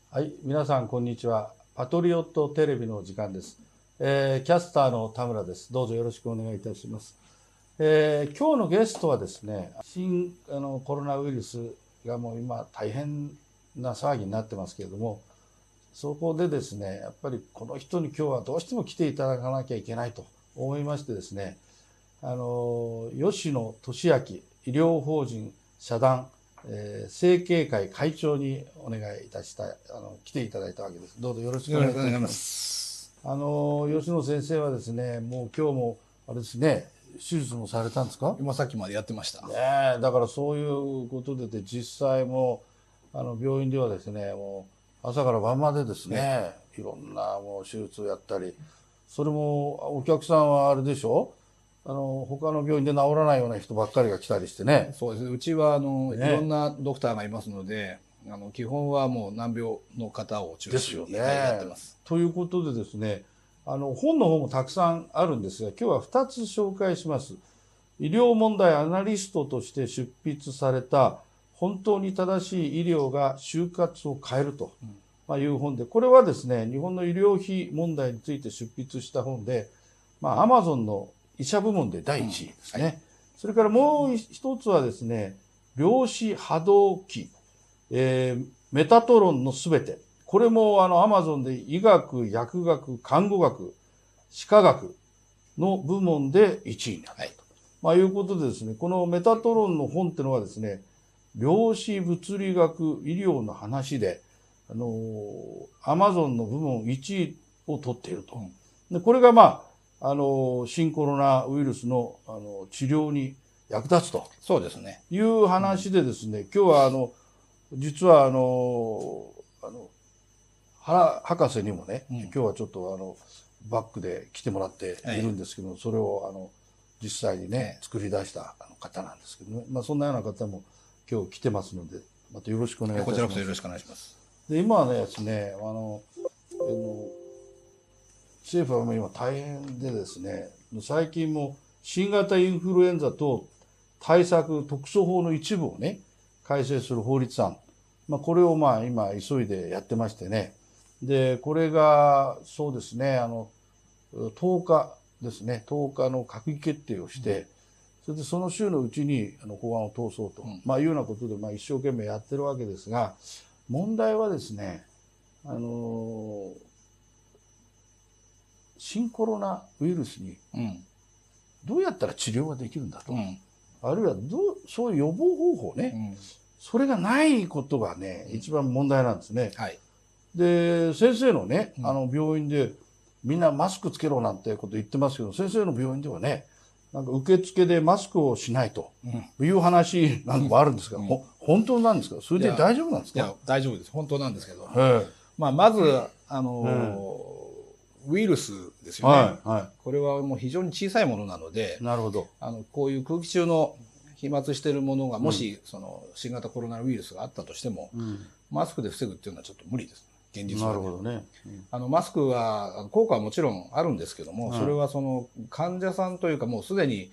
はい、皆さんこんにちは。パトリオットテレビの時間です。キャスターの田村です。どうぞよろしくお願いいたします。今日のゲストはですね、新コロナウイルスがもう今大変な騒ぎになってますけれども、そこでですね、やっぱりこの人に今日はどうしても来ていただかなきゃいけないと思いましてですね、吉野俊明医療法人社団整形会会長にお願いいたした来ていただいたわけです。どうぞよろしくお願いいたします。吉野先生はですね、もう今日もあれですね、手術もされたんですか？今さっきまでやってました。だからそういうことで実際も病院ではですね、もう朝から晩までですね、いろんなもう手術をやったり、それもお客さんはあれでしょ、他の病院で治らないような人ばっかりが来たりしてね。そうですね。うちはいろんなドクターがいますので、基本はもう難病の方を中心に、やってます。ということでですね、本の方もたくさんあるんですが、今日は2つ紹介します。医療問題アナリストとして出筆された本当に正しい医療が就活を変えるという本で、これはですね、日本の医療費問題について出筆した本で、アマゾンの医者部門で第1位ですね。それからもう一つはですね、量子波動器、メタトロンのすべて。これもアマゾンで医学、薬学、看護学、歯科学の部門で1位になったと、いうことでですね、このメタトロンの本っていうのはですね、量子物理学医療の話で、アマゾンの部門1位を取っていると。でこれが新コロナウイルスの治療に役立つと。そうですね。いう話でですね、今日は実は原博士にもね、今日はちょっとバックで来てもらっているんですけど、それを実際にね、作り出した方なんですけどね、そんなような方も今日来てますので、またよろしくお願いいたします。こちらこそよろしくお願いします。で今はですね、政府は今大変でですね、最近も新型インフルエンザ等対策特措法の一部をね、改正する法律案、これを今急いでやってましてね、でこれがそうですね、10日ですね、10日の閣議決定をして、それでその週のうちに法案を通そうと、いうようなことで一生懸命やってるわけですが、問題はですね、新コロナウイルスにどうやったら治療ができるんだと、あるいはそういう予防方法ね、それがないことがね、一番問題なんですね。で先生のね、病院でみんなマスクつけろなんてこと言ってますけど、先生の病院ではね、なんか受付でマスクをしないという話なんかもあるんですが、本当なんですか？それで大丈夫なんですか？いや、大丈夫です。本当なんですけど、まずウイルスですよね。これはもう非常に小さいものなので、なるほど。こういう空気中の飛沫しているものがもしその新型コロナウイルスがあったとしても、マスクで防ぐっていうのはちょっと無理です。現実は。なるほどね。マスクは効果はもちろんあるんですけども、それはその患者さんというかもうすでに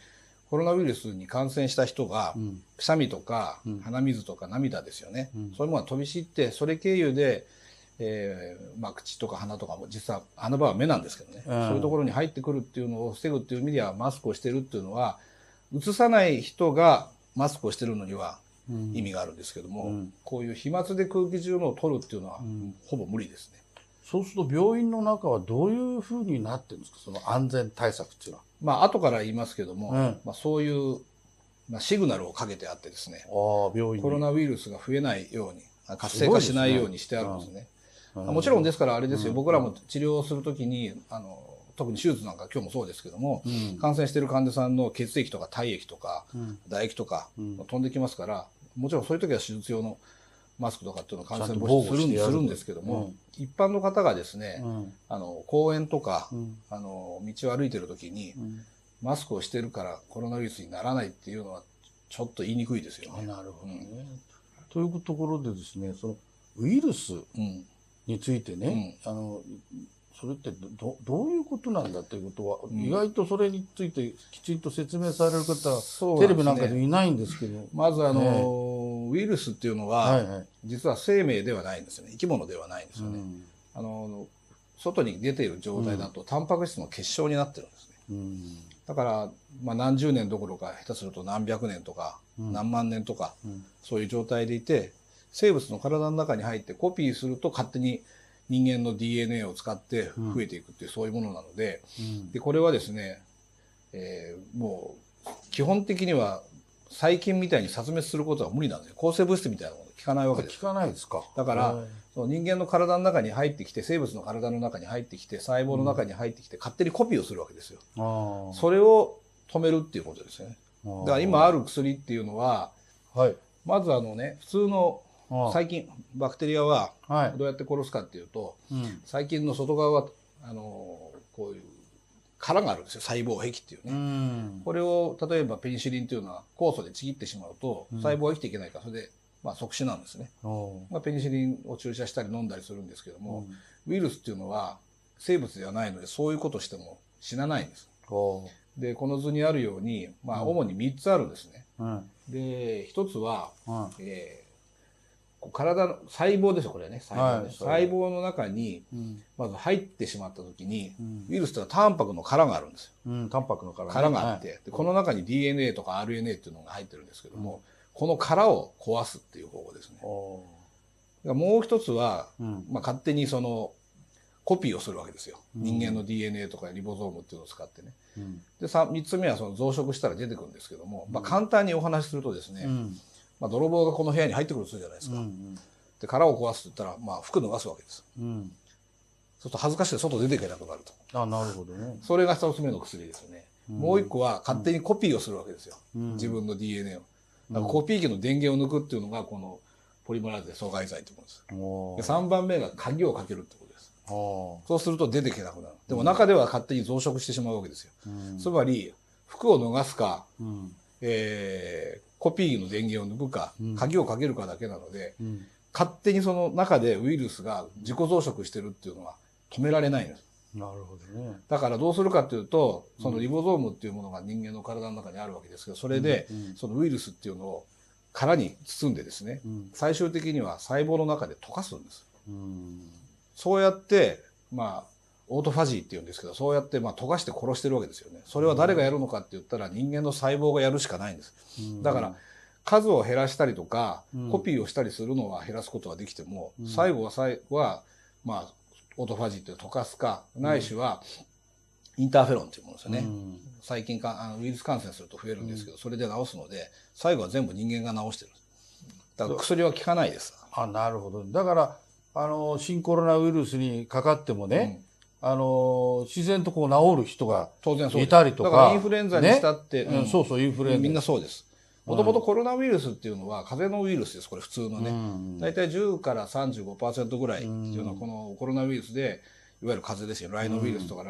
コロナウイルスに感染した人がくしゃみとか鼻水とか涙ですよね、そういうものが飛び散って、それ経由で口とか鼻とかも、実は穴場は目なんですけどね、そういうところに入ってくるっていうのを防ぐっていう意味では、マスクをしてるっていうのは、うつさない人がマスクをしてるのには意味があるんですけども、こういう飛沫で空気中のを取るっていうのはほぼ無理ですね。そうすると病院の中はどういうふうになってるんですか、その安全対策っていうのは。後から言いますけども、そういうシグナルをかけてあってですね、病院コロナウイルスが増えないように、活性化しないようにしてあるんですね。もちろんですからあれですよ、僕らも治療をするときに特に手術なんか今日もそうですけども、感染している患者さんの血液とか体液とか唾液とか飛んできますから、もちろんそういう時は手術用のマスクとかっていうのを感染防止するんですけども、一般の方がですね、公園とか道を歩いてる時にマスクをしてるからコロナウイルスにならないっていうのはちょっと言いにくいですよね。なるほどね。というところでですね、そのウイルスについてね、それってどういうことなんだということは、意外とそれについてきちんと説明される方はテレビなんかでいないんですけど、まずウイルスっていうのは、はいはい。実は生命ではないんですよね。生き物ではないんですよね。外に出ている状態だと、タンパク質の結晶になってるんですね。だから、何十年どころか、下手すると何百年とか、何万年とか、そういう状態でいて、生物の体の中に入ってコピーすると勝手に人間の DNA を使って増えていくっていう、そういうものなので、で、これはですね、もう、基本的には細菌みたいに殺滅することは無理なんですよ。抗生物質みたいなもの効かないわけです。効かないですか。だから、その人間の体の中に入ってきて、生物の体の中に入ってきて、細胞の中に入ってきて、勝手にコピーをするわけですよ。それを止めるっていうことですよね。だから今ある薬っていうのは、はい、まず普通の細菌、バクテリアはどうやって殺すかっていうと、細菌の外側はこういう殻があるんですよ、細胞壁っていうね。これを例えばペニシリンというのは酵素でちぎってしまうと細胞は生きていけないから、それで即死なんですね。ペニシリンを注射したり飲んだりするんですけども、ウイルスっていうのは生物ではないので、そういうことしても死なないんです。で、この図にあるように、主に3つあるんですね。で、1つは、体の細胞ですよ、これね。細胞の中に、まず入ってしまったときに、ウイルスというのはタンパクの殻があるんですよ。タンパクの殻があって、でこの中に DNA とか RNA っていうのが入ってるんですけども、この殻を壊すっていう方法ですね。もう一つは、勝手にコピーをするわけですよ。人間の DNA とかリボゾームっていうのを使ってね。で、3つ目は増殖したら出てくるんですけども、簡単にお話しするとですね、泥棒がこの部屋に入ってくるとするじゃないですか。で、殻を壊すって言ったら、服脱がすわけです。そうすると恥ずかしくて外出ていけなくなると。なるほどね。それが1つ目の薬ですよね。もう一個は勝手にコピーをするわけですよ。自分の DNA を。だからコピー機の電源を抜くっていうのがこのポリマラーゼ阻害剤というものです。で、3番目が鍵をかけるってことです。そうすると出ていけなくなる。でも中では勝手に増殖してしまうわけですよ。つまり、服を脱がすか、コピーの電源を抜くか、鍵をかけるかだけなので、勝手にその中でウイルスが自己増殖してるっていうのは止められないんです。なるほどね。だからどうするかっていうと、そのリボゾームっていうものが人間の体の中にあるわけですけど、それでそのウイルスっていうのを殻に包んでですね、最終的には細胞の中で溶かすんです。そうやって、オートファジーっていうんですけど、そうやって溶かして殺してるわけですよね。それは誰がやるのかって言ったら人間の細胞がやるしかないんです。だから数を減らしたりとか、コピーをしたりするのは減らすことはできても、最後はオートファジーって溶かすか、ないしはインターフェロンっていうものですよね。最近ウイルス感染すると増えるんですけど、それで治すので、最後は全部人間が治してる。だから薬は効かないです。なるほど。だから新コロナウイルスにかかってもね、自然と治る人がいたりとか。だからインフルエンザにしたって、そうそう、インフルエンザ。みんなそうです。もともとコロナウイルスっていうのは風邪のウイルスです、これ普通のね。大体10から 35% ぐらいっていうのはこのコロナウイルスで、いわゆる風邪ですよ。ライノウイルスとか、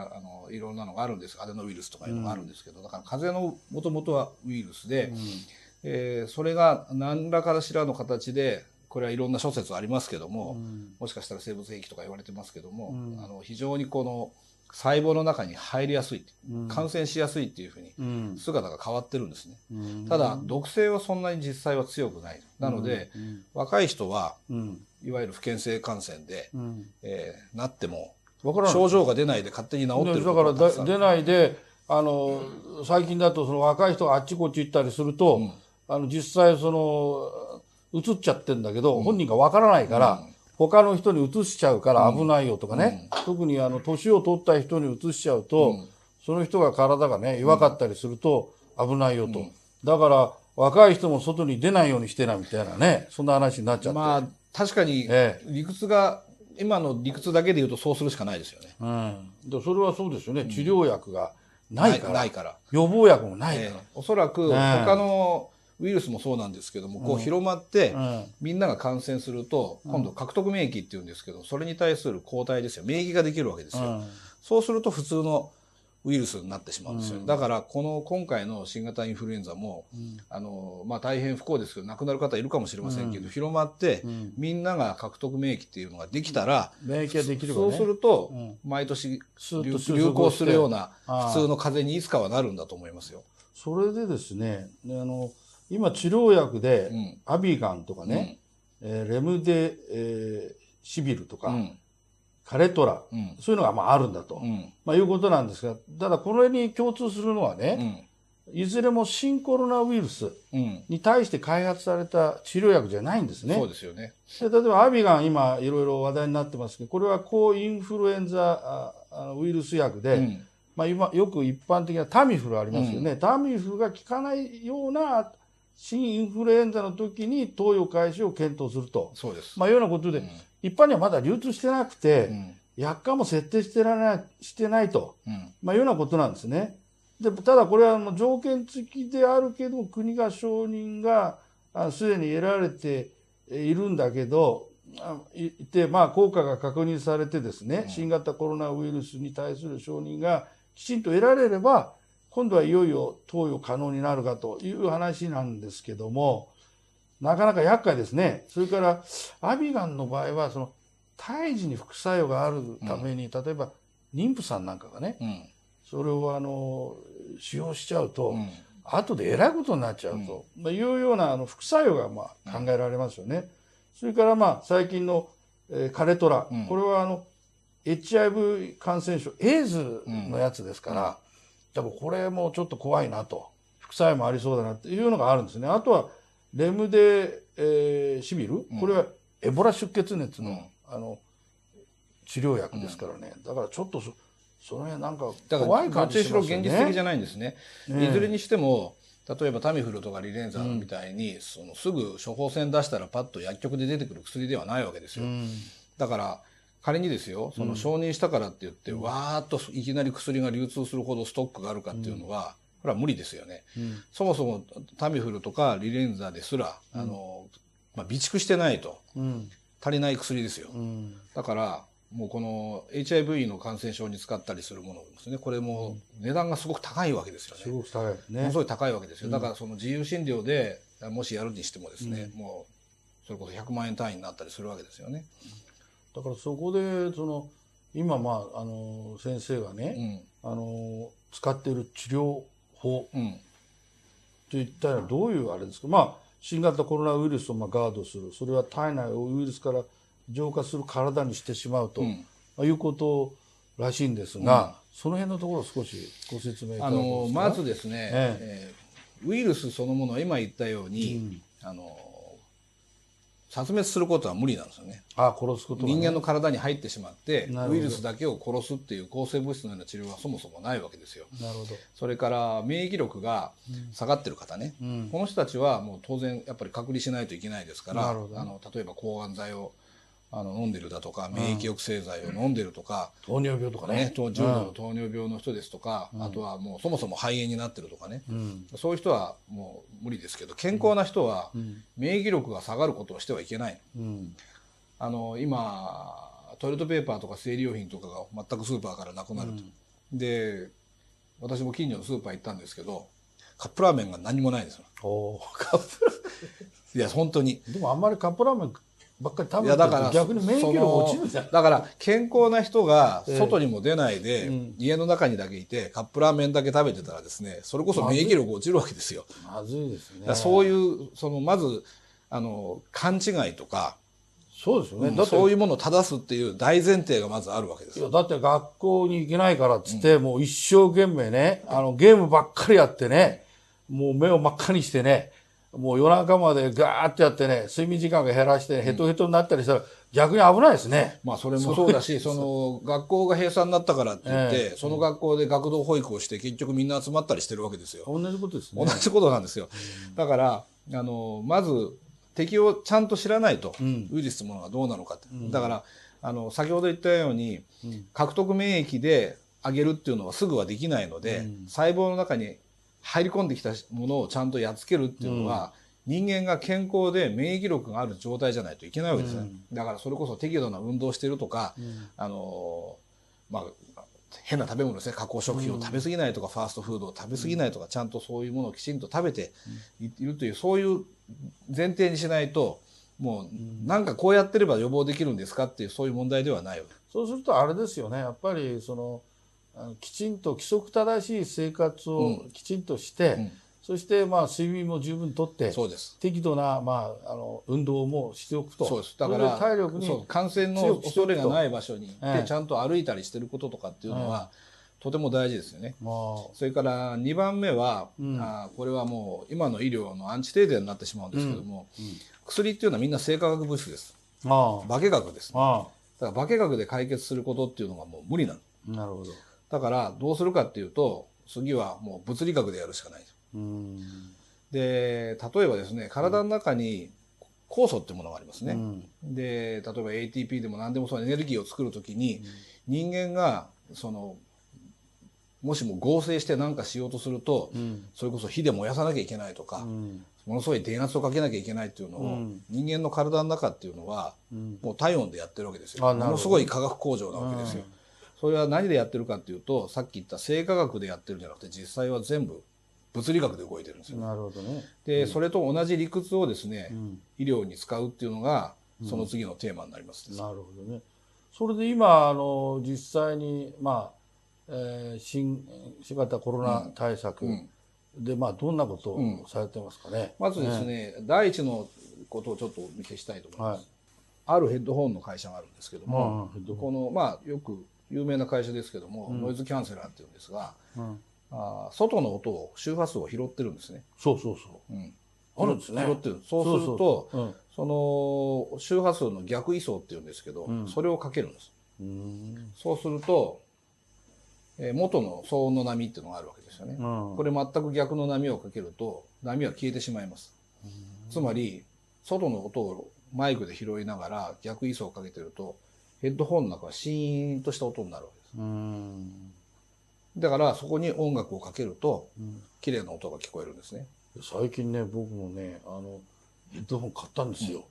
いろんなのがあるんです。アデノウイルスとかいうのがあるんですけど、だから風邪のもともとはウイルスで、それが何らかしらの形で、これはいろんな諸説ありますけども、もしかしたら生物兵器とか言われてますけども、非常にこの細胞の中に入りやすい、感染しやすいっていうふうに姿が変わってるんですね。ただ毒性はそんなに実際は強くない。なので、若い人はいわゆる不検性感染で、なっても症状が出ないで勝手に治ってることがたくさん。だから出ないで最近だと若い人があっちこっち行ったりすると、実際うつっちゃってんだけど、本人がわからないから、他の人にうつしちゃうから危ないよとかね、特に年を取った人にうつしちゃうと、その人が体がね弱かったりすると危ないよと、だから若い人も外に出ないようにしてなみたいなね、そんな話になっちゃって。確かに理屈が、今の理屈だけで言うとそうするしかないですよね。それはそうですよね。治療薬がないから、予防薬もないから、おそらく他のウイルスもそうなんですけども、こう広まって、みんなが感染すると、今度獲得免疫っていうんですけど、それに対する抗体ですよ。免疫ができるわけですよ。そうすると普通のウイルスになってしまうんですよ。だから今回の新型インフルエンザも、大変不幸ですけど亡くなる方いるかもしれませんけど、広まって、みんなが獲得免疫っていうのができたら、免疫ができればね、そうすると、毎年流行するような普通の風邪にいつかはなるんだと思いますよ。それでですね、今治療薬でうんアビガンとかね、レムデ、シビルとか、カレトラ、うんそういうのがまああるんだと、うんいうことなんですが、ただこれに共通するのはうね、んいずれも新コロナウイルスうんに対して開発された治療薬じゃないんですね。そうですよね。で例えばアビガン今いろいろ話題になってますけど、これは抗インフルエンザウイルス薬で、うん今よく一般的なタミフルありますよね、タミフルが効かないような新インフルエンザの時に投与開始を検討すると、そうです。いうようなことで、一般にはまだ流通してなくて、薬価も設定してないと、いうようなことなんですね。でただこれはもう条件付きであるけど国が承認がすでに得られているんだけど効果が確認されてですね、新型コロナウイルスに対する承認がきちんと得られれば今度はいよいよ投与可能になるかという話なんですけども、なかなか厄介ですね。それからアビガンの場合はその胎児に副作用があるために、例えば妊婦さんなんかがね、それを使用しちゃうと、後でえらいことになっちゃうと、いうような副作用が考えられますよね。それから最近の、カレトラ、これはHIV 感染症エイズのやつですから、多分これもちょっと怖いなと、副作用もありそうだなっていうのがあるんですね。あとはレムデ、シビル、これはエボラ出血熱の、治療薬ですからね。だからちょっとその辺なんか怖い感じしますよね。どっちにしろ現実的じゃないんですね。いずれにしても例えばタミフルとかリレンザみたいに、すぐ処方箋出したらパッと薬局で出てくる薬ではないわけですよ。だから仮にですよ、承認したからって言って、わーっといきなり薬が流通するほどストックがあるかっていうのは、これは無理ですよね。そもそもタミフルとかリレンザですら、備蓄してないと、足りない薬ですよ。だからもうこの HIV の感染症に使ったりするものですね、これも値段がすごく高いわけですよね。すごく高いですね。ものすごい高いわけですよ。だからその自由診療でもしやるにしてもですね、もうそれこそ100万円単位になったりするわけですよね。だからそこで今先生がね、使っている治療法といったらどういうあれですか。新型コロナウイルスをガードする、それは体内をウイルスから浄化する体にしてしまうと、いうことらしいんですが、その辺のところを少しご説明いただけますか。まずですね、ウイルスそのものは今言ったように、殺滅することは無理なんですよね。殺すことはね、人間の体に入ってしまってウイルスだけを殺すっていう抗生物質のような治療はそもそもないわけですよ。なるほど。それから免疫力が下がってる方ね、この人たちはもう当然やっぱり隔離しないといけないですから、例えば抗がん剤を飲んでるだとか、免疫抑制剤を飲んでるとか、糖尿病とかね、重度の糖尿病の人ですとか、あとはもうそもそも肺炎になってるとかね、そういう人はもう無理ですけど、健康な人は免疫力が下がることをしてはいけない。今トイレットペーパーとか生理用品とかが全くスーパーからなくなると、で私も近所のスーパー行ったんですけど、カップラーメンが何もないんですよ。カップいや本当に。でもあんまりカップラーメンばっかり食べてると逆に免疫力落ちるじゃん。だから健康な人が外にも出ないで、家の中にだけいてカップラーメンだけ食べてたらですね、それこそ免疫力落ちるわけですよ。まずいですね。そういうまず勘違いとか、そうですよね。だってそういうものを正すっていう大前提がまずあるわけですよ。だって学校に行けないからっつって、もう一生懸命ね、ゲームばっかりやってね、もう目を真っ赤にしてね、もう夜中までガーッてやってね、睡眠時間が減らして、ヘトヘトになったりしたら逆に危ないですね。それもそうだし、学校が閉鎖になったからって言って、その学校で学童保育をして結局みんな集まったりしてるわけですよ。同じことですね。同じことなんですよ。だからまず敵をちゃんと知らないと、ウイルスというものがどうなのかって。だから先ほど言ったように、獲得免疫で上げるっていうのはすぐはできないので、細胞の中に入り込んできたものをちゃんとやっつけるっていうのは、人間が健康で免疫力がある状態じゃないといけないわけですね。だからそれこそ適度な運動してるとか、変な食べ物ですね、加工食品を食べ過ぎないとか、ファーストフードを食べ過ぎないとか、ちゃんとそういうものをきちんと食べているという、そういう前提にしないと、もうなんかこうやってれば予防できるんですかっていう、そういう問題ではないわけ。そうするとあれですよね、やっぱりきちんと規則正しい生活をきちんとして、そしてまあ睡眠も十分とってそうです。適度な運動もしておくと。そうです。だかそれでら体力にそう感染の強くしておくと。恐れがない場所に行ってえちゃんと歩いたりしてることとかっていうのはとても大事ですよね。まあそれから2番目は、うんこれはもう今の医療のアンチテーゼになってしまうんですけども、うん薬っていうのはみんな生化学物質です。あ化学ですね。あだから化学で解決することっていうのがもう無理なの。なるほど。だからどうするかっていうと次はもう物理学でやるしかない。うんで例えばですね体の中に酵素っていうものがありますね。うんで例えば ATP でも何でもそうエネルギーを作るときに人間がもしも合成して何かしようとすると、それこそ火で燃やさなきゃいけないとか、ものすごい電圧をかけなきゃいけないっていうのを、人間の体の中っていうのは、もう体温でやってるわけですよ。ものすごい化学工場なわけですよ。それは何でやってるかっていうとさっき言った生化学でやってるんじゃなくて実際は全部物理学で動いてるんですよ。なるほどね。でそれと同じ理屈をですね、医療に使うっていうのがその次のテーマになりますです。なるほどね。それで今実際に新型コロナ対策でどんなことをされてますかね。まずですね、第一のことをちょっとお見せしたいと思います。あるヘッドホンの会社があるんですけども、このよく有名な会社ですけども、ノイズキャンセラーっていうんですが、外の音を周波数を拾ってるんですね。そうそうそう。あるんですね。拾ってる。そうするとその周波数の逆位相っていうんですけど、それをかけるんです。そうすると元の騒音の波っていうのがあるわけですよね。これ全く逆の波をかけると波は消えてしまいます。つまり外の音をマイクで拾いながら逆位相をかけてるとヘッドホンの中はシーンとした音になるわけです。だからそこに音楽をかけると綺麗な音が聞こえるんですね。最近ね僕もねヘッドホン買ったんですよ。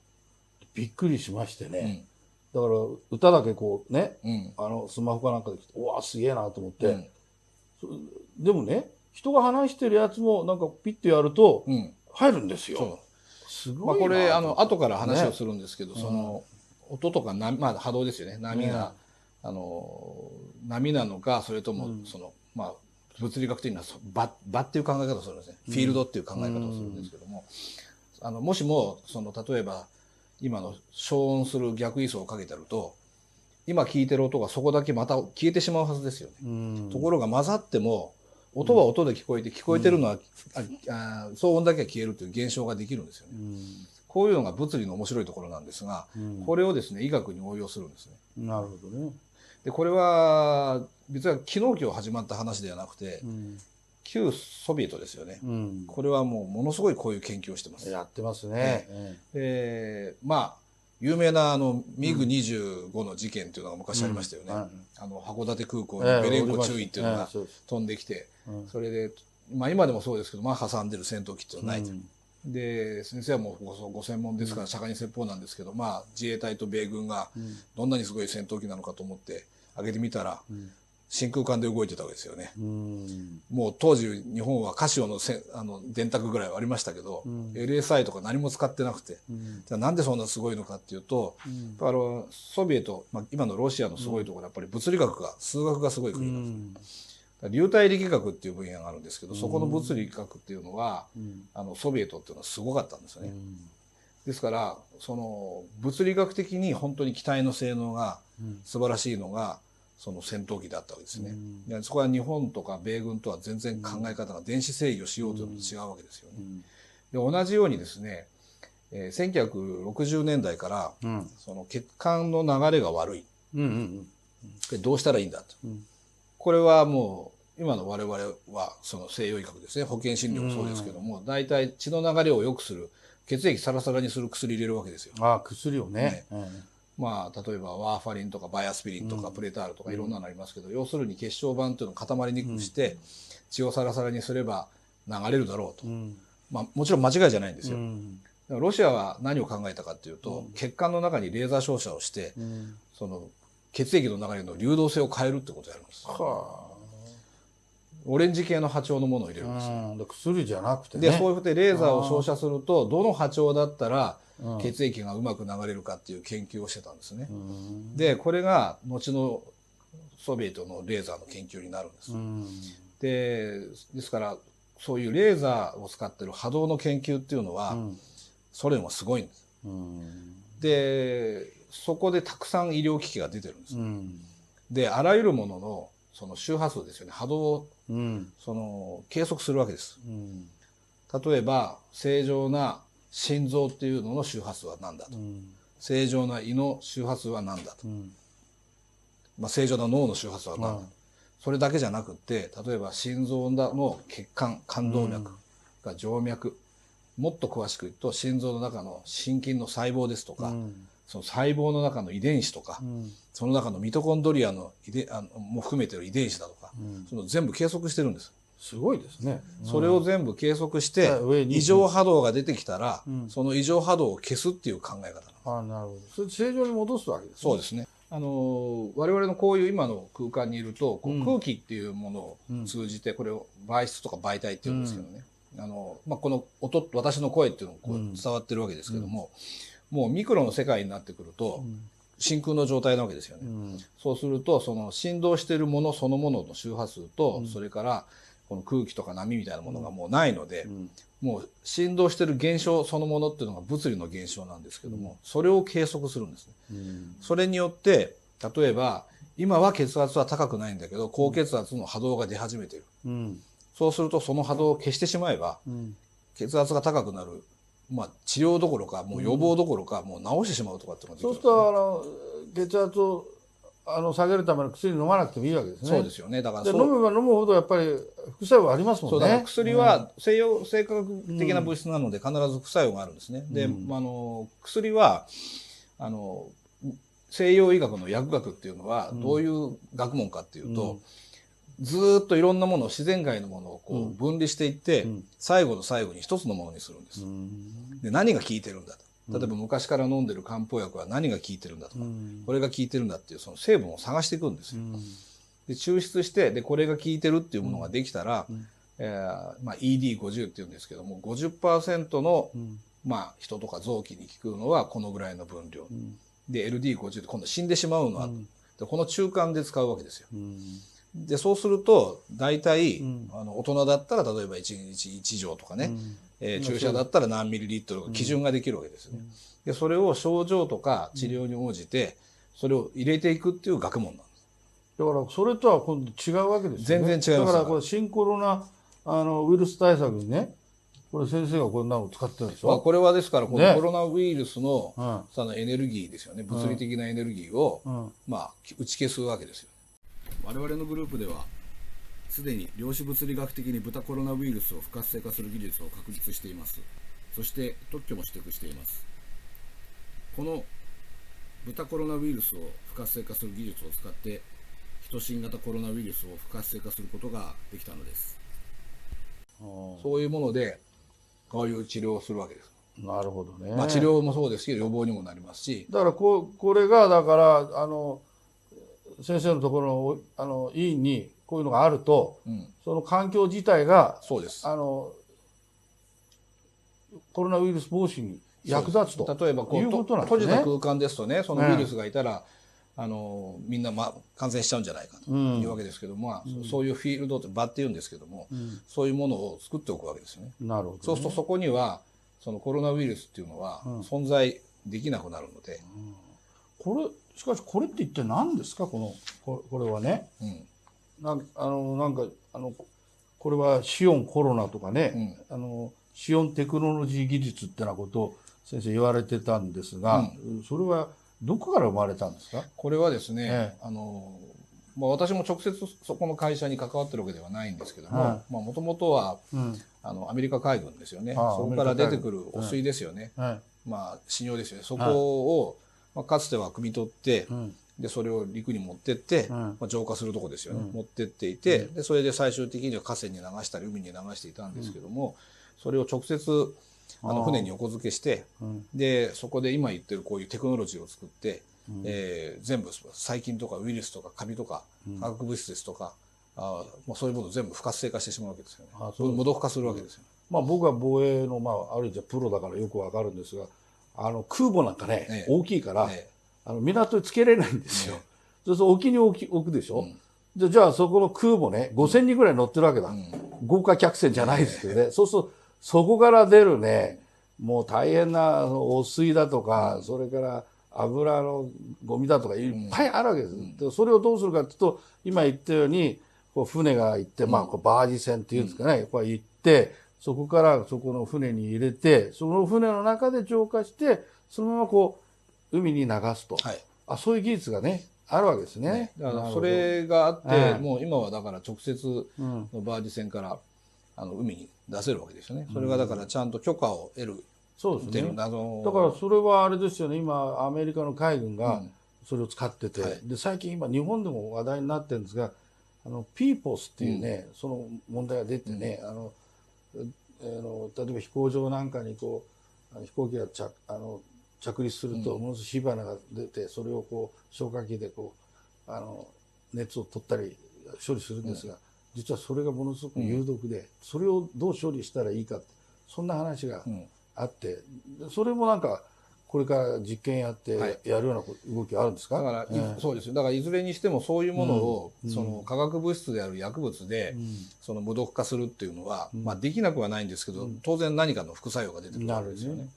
びっくりしましてね。だから歌だけこうね、スマホかなんかで来て、うわすげえなと思って、でもね人が話してるやつもなんかピッとやると入るんですよ。すごいな。これ後から話をするんですけど、その音とか波動ですよね。波が波なのかそれとも物理学的には場っていう考え方をするんですね。フィールドっていう考え方をするんですけども、もしも例えば今の消音する逆位相をかけてると今聞いてる音がそこだけまた消えてしまうはずですよね。ところが混ざっても音は音で聞こえてるのは騒音だけが消えるという現象ができるんですよね。こういうのが物理の面白いところなんですが、これをですね医学に応用するんですね。なるほどね。でこれは実は昨日今日始まった話ではなくて、旧ソビエトですよね。これはもうものすごいこういう研究をしてます。やってますね。有名なミグ25の事件っていうのが昔ありましたよね。函館空港にベレンコ注意っていうのが飛んできて、それで今でもそうですけど挟んでる戦闘機っていうのはないと。で先生はもうご専門ですから釈迦に説法なんですけど、自衛隊と米軍がどんなにすごい戦闘機なのかと思って上げてみたら、真空管で動いてたわけですよね。もう当時日本はカシオの電卓ぐらいはありましたけど、LSI とか何も使ってなくて、じゃあなんでそんなすごいのかっていうと、ソビエト、今のロシアのすごいところはやっぱり物理学が数学がすごい国なんです。流体力学っていう分野があるんですけど、そこの物理学っていうのはソビエトっていうのはすごかったんですよね。ですからその物理学的に本当に機体の性能が素晴らしいのがその戦闘機だったわけですね。そこは日本とか米軍とは全然考え方が電子制御しようというのと違うわけですよね。で同じようにですね、1960年代からその血管の流れが悪い、どうしたらいいんだと、これはもう今の我々はその西洋医学ですね、保健診療もそうですけども、大体血の流れを良くする血液サラサラにする薬入れるわけですよ。薬をね。例えばワーファリンとかバイアスピリンとかプレタールとかいろんなのありますけど、要するに血小板というのを固まりにくくして血をサラサラにすれば流れるだろうと、もちろん間違いじゃないんですよ。ロシアは何を考えたかというと、血管の中にレーザー照射をして、その血液の流れの流動性を変えるってことをやるんです。オレンジ系の波長のものを入れるんですよ。薬じゃなくてね。でそういうふうでレーザーを照射するとどの波長だったら血液がうまく流れるかっていう研究をしてたんですね。でこれが後のソビエトのレーザーの研究になるんです。ですからそういうレーザーを使ってる波動の研究っていうのは、ソ連はすごいんです。でそこでたくさん医療機器が出てるんです。であらゆるもののその周波数ですよね、波動をその計測するわけです。例えば正常な心臓っていうのの周波数は何だと、正常な胃の周波数は何だと、正常な脳の周波数は何だと、それだけじゃなくって例えば心臓の血管冠動脈が静脈、もっと詳しく言うと心臓の中の心筋の細胞ですとか、その細胞の中の遺伝子とか、その中のミトコンドリアのも含めてる遺伝子だとか、その全部計測してるんです。すごいですね。それを全部計測して異常波動が出てきたら、その異常波動を消すっていう考え方なんです。なるほど。それ正常に戻すわけですね。そうですね。我々のこういう今の空間にいると、空気っていうものを通じて、これを媒質とか媒体っていうんですけどね、この音、私の声っていうのがこう伝わってるわけですけども、もうミクロの世界になってくると、真空の状態なわけですよね。そうするとその振動しているものそのものの周波数と、それからこの空気とか波みたいなものがもうないので、もう振動している現象そのものっていうのが物理の現象なんですけども、それを計測するんですね。それによって例えば今は血圧は高くないんだけど高血圧の波動が出始めている、そうするとその波動を消してしまえば、血圧が高くなる、治療どころかもう予防どころか、もう治してしまうとかってことができるんですね。そうすると血圧を下げるための薬飲まなくてもいいわけですね。そうですよね。だから飲めば飲むほどやっぱり副作用ありますもんね。そうだから薬は生化学的な物質なので必ず副作用があるんですね。で、薬は西洋医学の薬学っていうのはどういう学問かっていうと、ずーっといろんなものを自然界のものをこう分離していって、最後の最後に一つのものにするんです。で何が効いてるんだと。例えば昔から飲んでる漢方薬は何が効いてるんだとか、これが効いてるんだっていうその成分を探していくんですよ。で抽出してでこれが効いてるっていうものができたら、ED50 っていうんですけども 50% の、人とか臓器に効くのはこのぐらいの分量、で LD50 って今度死んでしまうのは、でこの中間で使うわけですよ。でそうすると大体、大人だったら例えば1日1錠とかね、注射だったら何ミリリットルか基準ができるわけですよね。でそれを症状とか治療に応じてそれを入れていくっていう学問なんです。だからそれとは今度違うわけですよね。全然違います。だからこれ新コロナウイルス対策にね、これ先生がこんなのを使ってるんでしょ。これはですからこのコロナウイルスのそのエネルギーですよね、物理的なエネルギーを打ち消すわけですよ。我々のグループではすでに量子物理学的に豚コロナウイルスを不活性化する技術を確立しています。そして特許も取得しています。この豚コロナウイルスを不活性化する技術を使って人新型コロナウイルスを不活性化することができたのです。そういうものでこういう治療をするわけです。なるほどね。治療もそうですけど予防にもなりますし、だからこれがだから先生のところの医院にこういうのがあると、その環境自体がそうです。コロナウイルス防止に役立つと例えばこういうことなんですね。閉じた空間ですとね、そのウイルスがいたら、みんな感染しちゃうんじゃないかというわけですけども、そういうフィールドって場っていうんですけども、そういうものを作っておくわけですよね。なるほどね。そうするとそこにはそのコロナウイルスっていうのは存在できなくなるので、しかしこれって一体何ですか、これはね、これはシオンコロナとかね、シオンテクノロジー技術ってなことを先生言われてたんですが、それはどこから生まれたんですか？これはですね、私も直接そこの会社に関わってるわけではないんですけども、もともとは、アメリカ海軍ですよね。そこから出てくる汚水ですよね。信用ですよね。そこを、かつては汲み取って、でそれを陸に持ってって、浄化するとこですよね。持ってっていて、でそれで最終的には河川に流したり海に流していたんですけども、それを直接船に横付けして、でそこで今言ってるこういうテクノロジーを作って、全部細菌とかウイルスとかカビとか化学物質ですとか、そういうものを全部不活性化してしまうわけですよね。無毒化するわけですよ。僕は防衛のある意味プロだからよくわかるんですが、空母なんかね、大きいから、港につけれないんですよ。そうすると沖に置くでしょ。じゃあそこの空母ね、5000人ぐらい乗ってるわけだ。豪華客船じゃないですけどね。そうすると、そこから出るね、もう大変な汚水だとか、それから油のゴミだとかいっぱいあるわけです。でそれをどうするかっていうと、今言ったように、こう船が行って、まあ、こうバージ船っていうんですかね、こう行って、そこからそこの船に入れて、その船の中で浄化して、そのままこう、海に流すと。そういう技術がね、あるわけですね。だからそれがあって、もう今はだから直接のバージ船から海に出せるわけですよね。それがだからちゃんと許可を得る。そうですね。だからそれはあれですよね。今アメリカの海軍がそれを使ってて、で最近今日本でも話題になってるんですが、PFOS っていうね、その問題が出てね、例えば飛行場なんかにこう飛行機が着陸するとものすごい火花が出て、それをこう消火器でこう熱を取ったり処理するんですが、実はそれがものすごく有毒で、それをどう処理したらいいかって、そんな話があって、それもなんかこれから実験やってやるような動きあるんですか？だから、そうですよ。だからいずれにしてもそういうものを、その化学物質である薬物で、その無毒化するっていうのは、まあできなくはないんですけど、当然何かの副作用が出てくるわけですよね。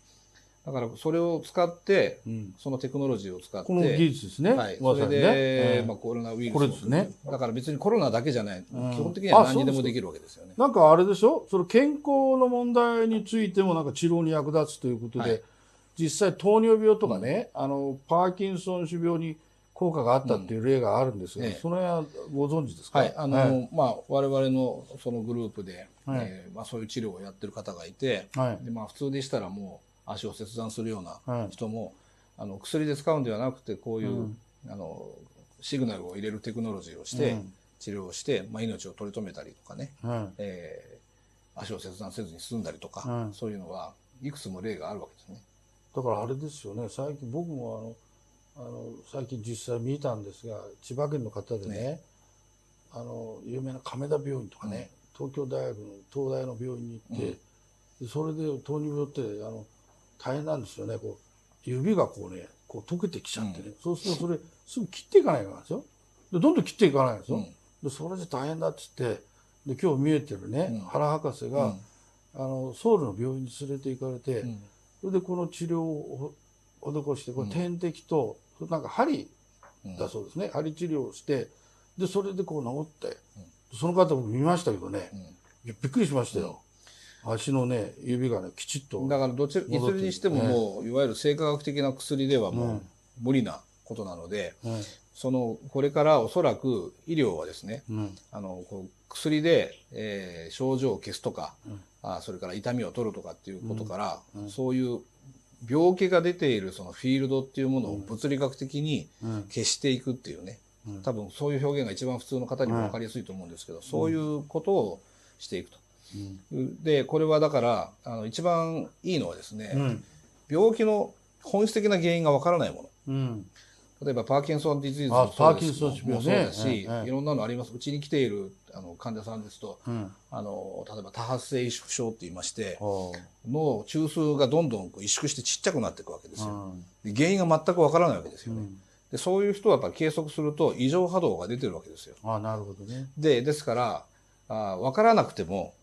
だからそれを使って、そのテクノロジーを使って、この技術ですね。それで、まあ、コロナウイルスを、ですね。だから別にコロナだけじゃない、基本的には何にでもできるわけですよね。なんかあれでしょ、その健康の問題についてもなんか治療に役立つということで、実際糖尿病とかね、パーキンソン種病に効果があったっていう例があるんですが、その辺はご存知ですか？まあ、我々のそのグループで、まあ、そういう治療をやってる方がいて、でまあ、普通でしたらもう足を切断するような人も、薬で使うんではなくてこういう、シグナルを入れるテクノロジーをして、治療をして、まあ、命を取り留めたりとかね、足を切断せずに済んだりとか、そういうのはいくつも例があるわけですね。だからあれですよね、最近僕も最近実際見たんですが、千葉県の方でね、有名な亀田病院とかね、東京大学の東大の病院に行って、それで糖尿病って大変なんですよね。こう指がこうね、こう溶けてきちゃってね、そうするとそれすぐ切っていかないからですよ。でどんどん切っていかないんですよ。でそれで大変だっつって、で今日見えてるね、原博士が、ソウルの病院に連れて行かれて、それでこの治療を施して、これ点滴と、なんか針だそうですね、針治療をして、でそれでこう治って、その方も見ましたけどね、びっくりしましたよ。足のね、指がね、きちっと。だからいずれにしてももう、いわゆる生化学的な薬ではもう無理なことなので、これからおそらく医療はですね、薬で、症状を消すとか、それから痛みを取るとかっていうことから、そういう病気が出ているそのフィールドっていうものを物理学的に消していくっていうね、多分そういう表現が一番普通の方にも分かりやすいと思うんですけど、そういうことをしていくと。でこれはだから一番いいのはですね、病気の本質的な原因が分からないもの、例えばパーキンソンディジーズもそうだし、いろんなのあります。うちに来ている患者さんですと、例えば多発性萎縮症って言いまして、脳中枢がどんどん萎縮してちっちゃくなっていくわけですよ。で原因が全く分からないわけですよね。でそういう人はやっぱり計測すると異常波動が出てるわけですよ。なるほどね。ですから分からなくても、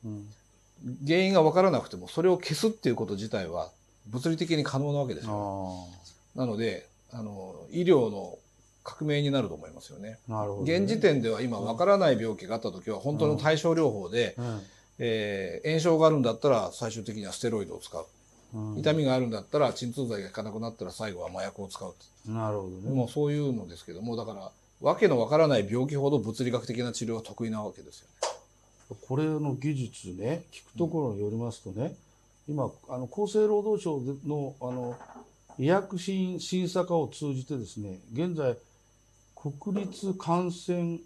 原因が分からなくてもそれを消すっていうこと自体は物理的に可能なわけですよ。なので医療の革命になると思いますよね。現時点では今分からない病気があった時は本当の対症療法で、炎症があるんだったら最終的にはステロイドを使う、痛みがあるんだったら鎮痛剤が効かなくなったら最後は麻薬を使う。なるほどね。もうそういうのですけども、だからわけの分からない病気ほど物理学的な治療は得意なわけですよね。これの技術ね、聞くところによりますとね、今厚生労働省の医薬品審査課を通じてですね、現在国立感染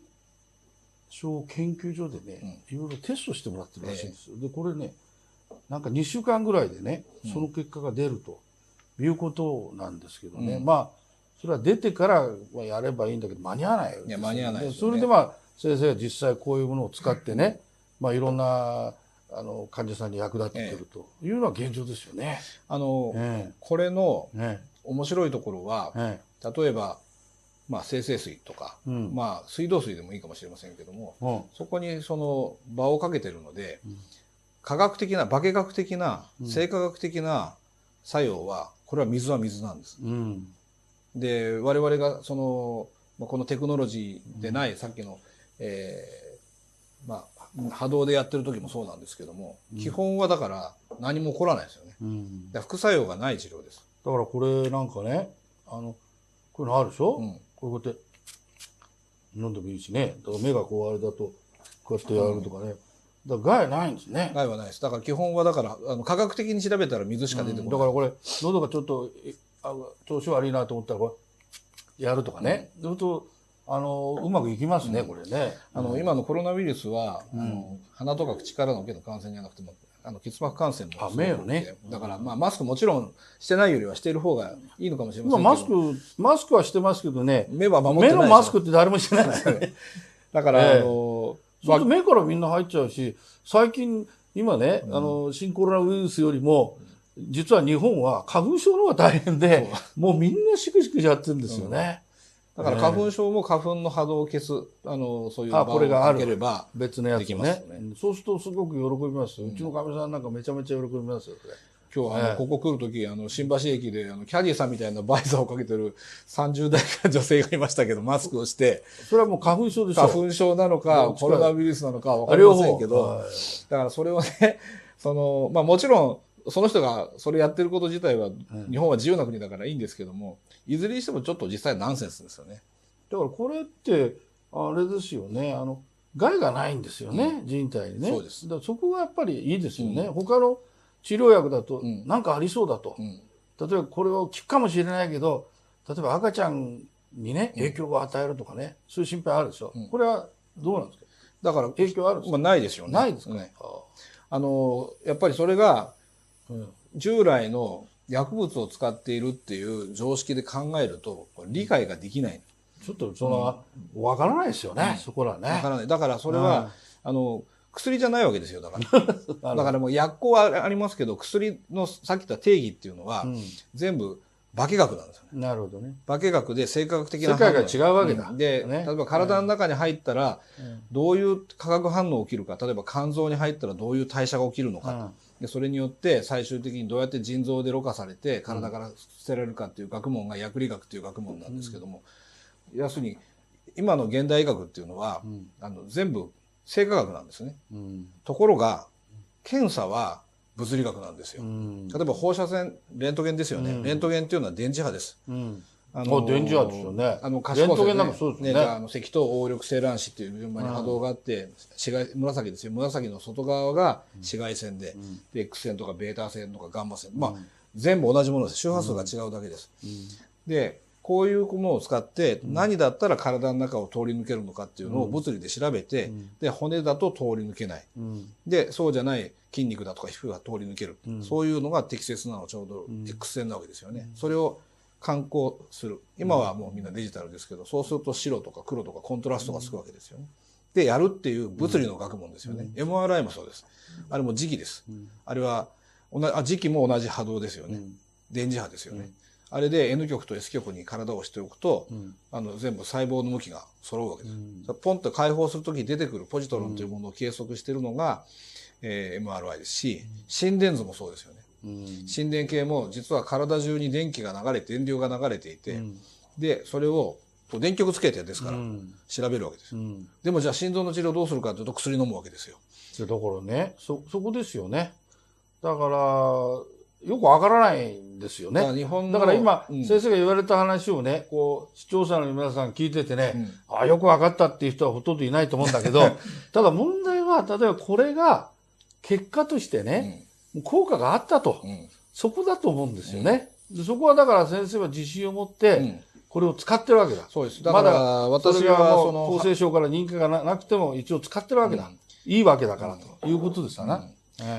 症研究所でね、いろいろテストしてもらってるらしいんですよ。でこれね、なんか2週間ぐらいでね、その結果が出るということなんですけどね、まあそれは出てからやればいいんだけど間に合わないよね。間に合わないですよね。それでまあ先生は実際こういうものを使ってね、まあいろんな患者さんに役立ってくるというのは現状ですよね。これの面白いところは、例えばまあ、精製水とか、まあ、水道水でもいいかもしれませんけども、そこにその場をかけてるので、化学的な化学的な生化学的な作用はこれは水は水なんです。で我々がそのこのテクノロジーでないさっきの、まあ、波動でやってる時もそうなんですけども、基本はだから何も起こらないですよね。だから副作用がない治療です。だからこれなんかねこういうのあるでしょ、こうやって飲んでもいいしね。だから目がこうあれだとこうやってやるとかね、だから害ないんですね。害はないです。だから基本はだから科学的に調べたら水しか出てこない。だからこれ喉がちょっと調子悪いなと思ったらこれやるとかね、そうするとうまくいきますね、これね。今のコロナウイルスは、鼻とか口からの受けの感染じゃなくても結膜感染も目よね。だからまあマスクもちろんしてないよりはしている方がいいのかもしれませんけど、マスクはしてますけどね、目は守ってない。目のマスクって誰もしてないですよね。だからそうすると目からみんな入っちゃうし、最近今ね、新コロナウイルスよりも実は日本は花粉症の方が大変で、もうみんなシクシクしちゃってるんですよね。だから花粉症も花粉の波動を消すそういう場をこれがあるかければ別のやつできますよね。そうするとすごく喜びます。うちのかみさんなんかめちゃめちゃ喜びますよ。今日ここ来る時新橋駅でキャディさんみたいなバイザーをかけてる30代の女性がいましたけど、マスクをして。それはもう花粉症でしょ。花粉症なのかコロナウイルスなのかは分かりませんけど、だからそれをねまあもちろんその人がそれやってること自体は日本は自由な国だからいいんですけども、いずれにしてもちょっと実際ナンセンスですよね。だからこれってあれですよね、害がないんですよね、人体にね。そうです。だからそこがやっぱりいいですよね。他の治療薬だとなんかありそうだと、例えばこれを効くかもしれないけど、例えば赤ちゃんにね影響を与えるとかね、そういう心配あるでしょ。これはどうなんですか。だから影響あるんですか。ないですよね。ないですか。やっぱりそれが従来の薬物を使っているっていう常識で考えると理解ができない。ちょっと分からないですよね、そこらね。分からない。だからそれは薬じゃないわけですよ。だからだからもう薬効はありますけど、薬のさっき言った定義っていうのは全部化学なんですよね。なるほどね。化学で生化学的な世界が違うわけだ。で、例えば体の中に入ったらどういう化学反応が起きるか、例えば肝臓に入ったらどういう代謝が起きるのかと、でそれによって最終的にどうやって腎臓でろ過されて体から捨てられるかっていう学問が薬理学っていう学問なんですけども、要するに今の現代医学っていうのは全部生化学なんですね。ところが検査は物理学なんですよ。例えば放射線レントゲンですよね。レントゲンっていうのは電磁波です。電磁波ですよね。可視光線なんかそうですね。赤等黄緑青卵子っていう順番に波動があって、紫ですよ。紫の外側が紫外線で、X 線とかベータ線とかガンマ線、まあ全部同じものです。周波数が違うだけです。でこういうものを使って何だったら体の中を通り抜けるのかっていうのを物理で調べて、で骨だと通り抜けない、でそうじゃない筋肉だとか皮膚が通り抜ける、そういうのが適切なのはちょうど X 線なわけですよね。それを観光する。今はもうみんなデジタルですけど、そうすると白とか黒とかコントラストがつくわけですよね。でやるっていう物理の学問ですよね。MRI もそうです。あれも磁気です。あれは磁気も同じ波動ですよね。電磁波ですよね。あれで N 極と S 極に体をしておくと、全部細胞の向きが揃うわけです。ポンと解放するときに出てくるポジトロンというものを計測しているのが、MRI ですし、心電図もそうですよね。心電計も実は体中に電気が流れて電流が流れていて、でそれを電極つけてですから調べるわけです。でもじゃあ心臓の治療どうするかというと薬飲むわけですよ。だからね、そこですよね。だからよくわからないんですよね。だから今、先生が言われた話をね、こう視聴者の皆さん聞いててね、よくわかったっていう人はほとんどいないと思うんだけど、ただ問題は例えばこれが結果としてね、効果があったと、そこだと思うんですよね。でそこはだから先生は自信を持ってこれを使ってるわけだ。そうです。だから私はその厚生省から認可がなくても一応使ってるわけだ。いいわけだからということですよね。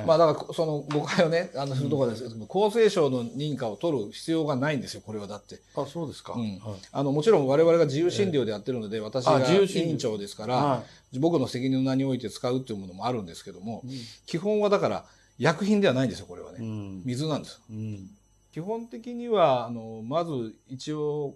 まあだからその誤解をねするところですけど、厚生省の認可を取る必要がないんですよ、これは。だってそうですか。もちろん我々が自由診療でやってるので、私が院長ですから、僕の責任の名において使うっていうものもあるんですけども、基本はだから薬品ではないんですよ、これはね。水なんです。基本的にはまず一応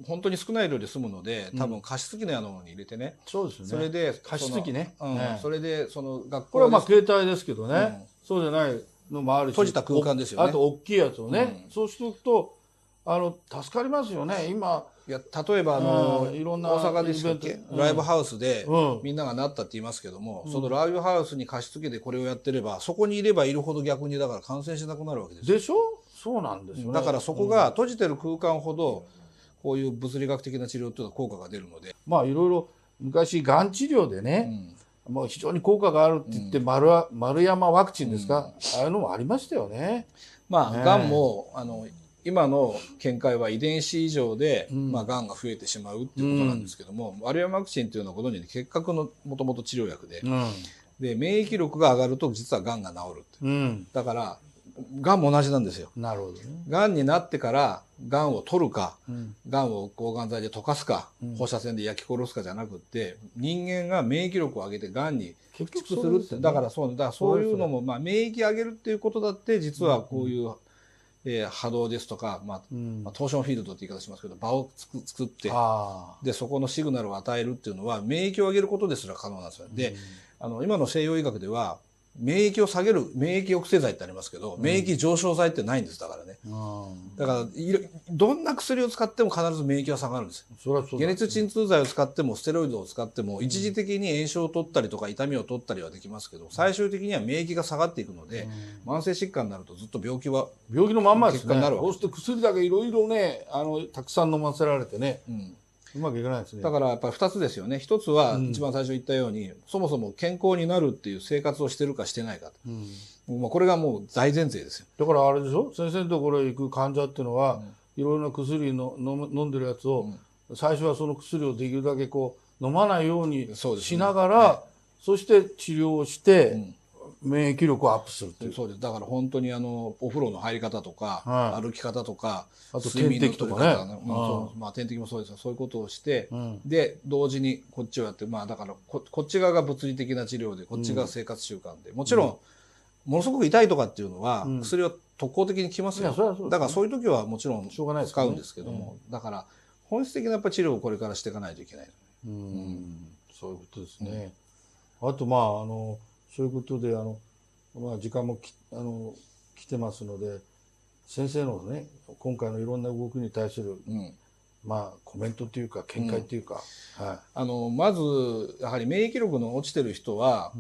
本当に少ない量で済むので、多分加湿器のようなものに入れてね、そうですね。それで加湿器ね。それでその学校これはまあ携帯ですけどね、そうじゃないのもあるし、閉じた空間ですよね。あと大きいやつをね、そうしておくと助かりますよね。今いや例えばいろんな大阪でしたっけ、ライブハウスでみんながなったって言いますけども、そのライブハウスに加湿器でこれをやってれば、そこにいればいるほど逆にだから感染しなくなるわけですよ。でしょ。そうなんですよね。だからそこが閉じてる空間ほどこういう物理学的な治療っていうのは効果が出るので、まあいろいろ昔がん治療でね、もう非常に効果があるって言って丸山ワクチンですか、ああいうのもありましたよね。まあがんも今の見解は遺伝子異常でまあがんが増えてしまうっていうことなんですけども、丸山ワクチンっていうのはご存知に結核のもともと治療薬で、で免疫力が上がると実はがんが治るって、だからがんも同じなんですよ。なるほどね。がんになってからがんを取るか、がんを抗がん剤で溶かすか、放射線で焼き殺すかじゃなくって、人間が免疫力を上げてがんに駆逐するって、だからそういうのもまあ免疫上げるっていうことだって実はこういう波動ですとか、トーションフィールドって言い方しますけど、場を作ってでそこのシグナルを与えるっていうのは免疫を上げることですら可能なんですよ。で今の西洋医学では免疫を下げる免疫抑制剤ってありますけど、免疫上昇剤ってないんです。だからね、だからどんな薬を使っても必ず免疫は下がるんですよ。解熱鎮痛剤を使ってもステロイドを使っても一時的に炎症を取ったりとか痛みを取ったりはできますけど、最終的には免疫が下がっていくので、慢性疾患になるとずっと病気のまんまですね。結果になるわけそうすると薬だけいろいろねたくさん飲ませられてね、うまくいかないですね。だからやっぱり2つですよね。1つは一番最初言ったように、そもそも健康になるっていう生活をしてるかしてないかと、これがもう大前提ですよ。だからあれでしょ、先生のところへ行く患者っていうのは、いろいろな薬の飲んでるやつを、最初はその薬をできるだけこう飲まないようにしながら、そして治療をして、免疫力をアップするっていう。そうです。だから本当にお風呂の入り方とか、歩き方とか、あと点滴とかね、点滴もそうですが、そういうことをして、で同時にこっちをやって、だからこっち側が物理的な治療で、こっちが生活習慣で、もちろんものすごく痛いとかっていうのは、薬は特効的に効きますよ。だからそういう時はもちろん使うんですけども、だから本質的なやっぱり治療をこれからしていかないといけない。そういうことですね。あとそういうことで時間も来てますので、先生のね今回のいろんな動きに対する、コメントというか見解というか、まずやはり免疫力の落ちてる人は、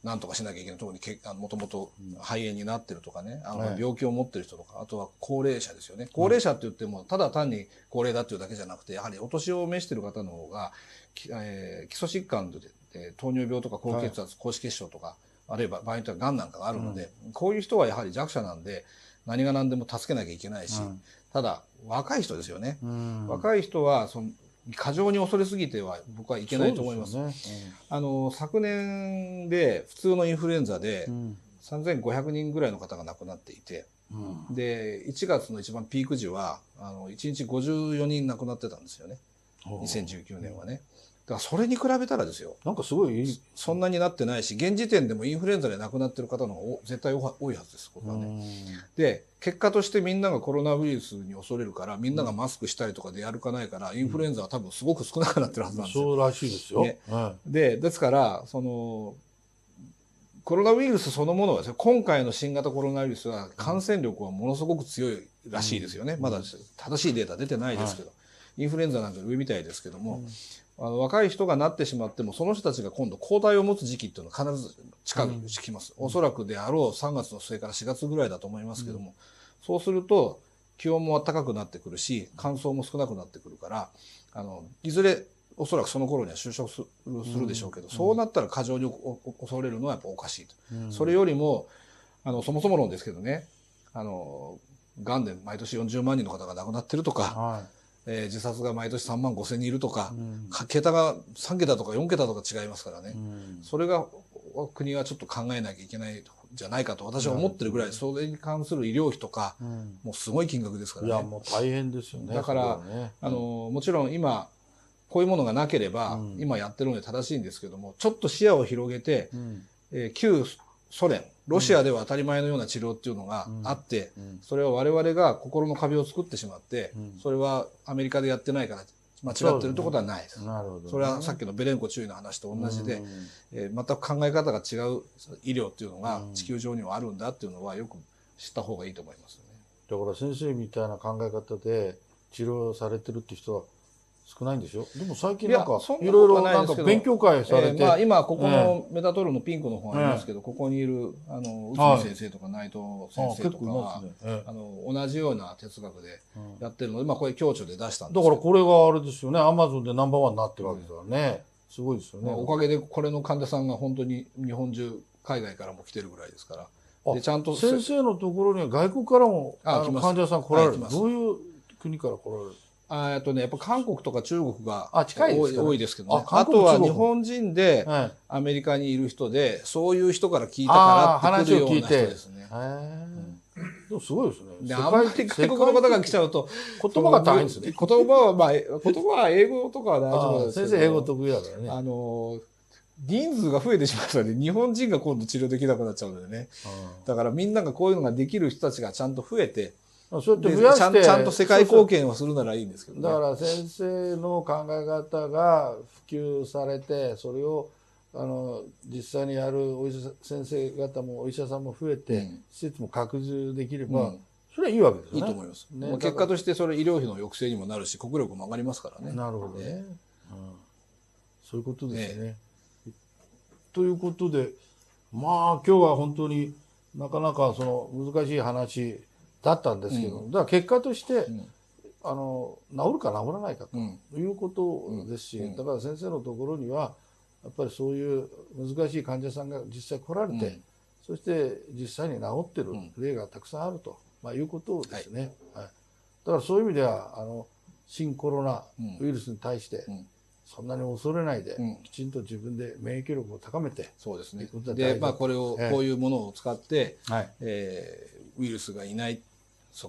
なんとかしなきゃいけない。特にもともと肺炎になってるとかね、病気を持ってる人とか、あとは高齢者ですよね。高齢者って言ってもただ単に高齢だっていうだけじゃなくて、やはりお年を召してる方の方が基礎疾患で糖尿病とか高血圧、高脂血症とか、あるいは場合によってはがんなんかがあるので、こういう人はやはり弱者なんで何が何でも助けなきゃいけないし、ただ若い人ですよね。若い人は過剰に恐れすぎては僕はいけないと思います。昨年で普通のインフルエンザで3500人ぐらいの方が亡くなっていて、で1月の一番ピーク時は1日54人亡くなってたんですよね。2019年はね。だからそれに比べたらですよ、なんかすごいそんなになってないし、現時点でもインフルエンザで亡くなってる方の方が絶対多いはずです、これはね。で結果としてみんながコロナウイルスに恐れるから、みんながマスクしたりとかでやるかないから、インフルエンザは多分すごく少なくなってるはずなんですよ。そうらしいですよ。ですからコロナウイルスそのものはですね、今回の新型コロナウイルスは感染力はものすごく強いらしいですよね。まだ正しいデータ出てないですけど、インフルエンザなんか上みたいですけども、若い人がなってしまっても、その人たちが今度抗体を持つ時期っていうのは必ず近くに来ます。おそらくであろう3月の末から4月ぐらいだと思いますけども、そうすると気温も暖かくなってくるし、乾燥も少なくなってくるから、いずれおそらくその頃には収束するでしょうけど、そうなったら過剰に恐れるのはやっぱおかしいと。それよりもそもそも論ですけどね、がんで毎年40万人の方が亡くなってるとか、自殺が毎年3万5千人いるとか、桁が3桁とか4桁とか違いますからね、それが国はちょっと考えなきゃいけないじゃないかと私は思ってるぐらい、それに関する医療費とか、もうすごい金額ですからね。いやもう大変ですよね。だから、もちろん今こういうものがなければ、今やってるので正しいんですけども、ちょっと視野を広げて、旧ソ連ロシアでは当たり前のような治療っていうのがあって、それは我々が心の壁を作ってしまって、それはアメリカでやってないから間違ってるってことはないです。なるほどね。それはさっきのベレンコ中尉の話と同じで、全く考え方が違う医療っていうのが地球上にはあるんだっていうのはよく知った方がいいと思いますよね。だから先生みたいな考え方で治療されてるって人は少ないんでしょ。でも最近なんかいろいろなんか勉強会されて、まあ今ここのメタトロンのピンクの方ありますけど、ここにいる内海先生とか内藤先生とかは、同じような哲学でやってるので、まあこれ共著で出したんですけど、だからこれがあれですよね、アマゾンでナンバーワンになってるわけですからね、すごいですよね。おかげでこれの患者さんが本当に日本中海外からも来てるぐらいですから。でちゃんと先生のところには外国からも患者さん来られる。どういう国から来られる？やっぱ韓国とか中国が多いですけどね。あとは日本人でアメリカにいる人で、そういう人から聞いたからって来るような人ですね。でもすごいですね。あんまり外国の方が来ちゃうと言葉が大変ですね。言葉は英語とかは大丈夫ですけど。先生英語得意だからね。人数が増えてしまうので日本人が今度治療できなくなっちゃうのでね。だからみんながこういうのができる人たちがちゃんと増えて、そうやって増やしてちゃんと世界貢献をするならいいんですけどね。だから先生の考え方が普及されて、それを実際にやるお医者先生方もお医者さんも増えて、施設も拡充できれば、それはいいわけですよね。いいと思います。結果としてそれ医療費の抑制にもなるし、国力も上がりますからね。なるほどね。そういうことですね。ということで、まあ今日は本当になかなかその難しい話だったんですけど、だから結果として、治るか治らないかということですし、だから先生のところにはやっぱりそういう難しい患者さんが実際来られて、そして実際に治ってる例がたくさんあると、いうことですね。だからそういう意味では新コロナウイルスに対してそんなに恐れないで、きちんと自分で免疫力を高めて、そうですね。で、こういうものを使って、ウイルスがいない、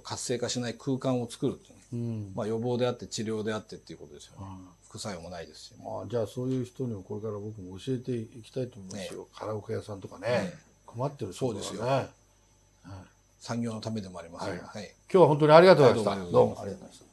活性化しない空間を作るっていう、予防であって治療であってっていうことですよね。副作用もないですし。じゃあそういう人にもこれから僕も教えていきたいと思いますよ。カラオケ屋さんとかね、困ってる人ですよね。産業のためでもあります。今日は本当にありがとうございました。どうもありがとうございました。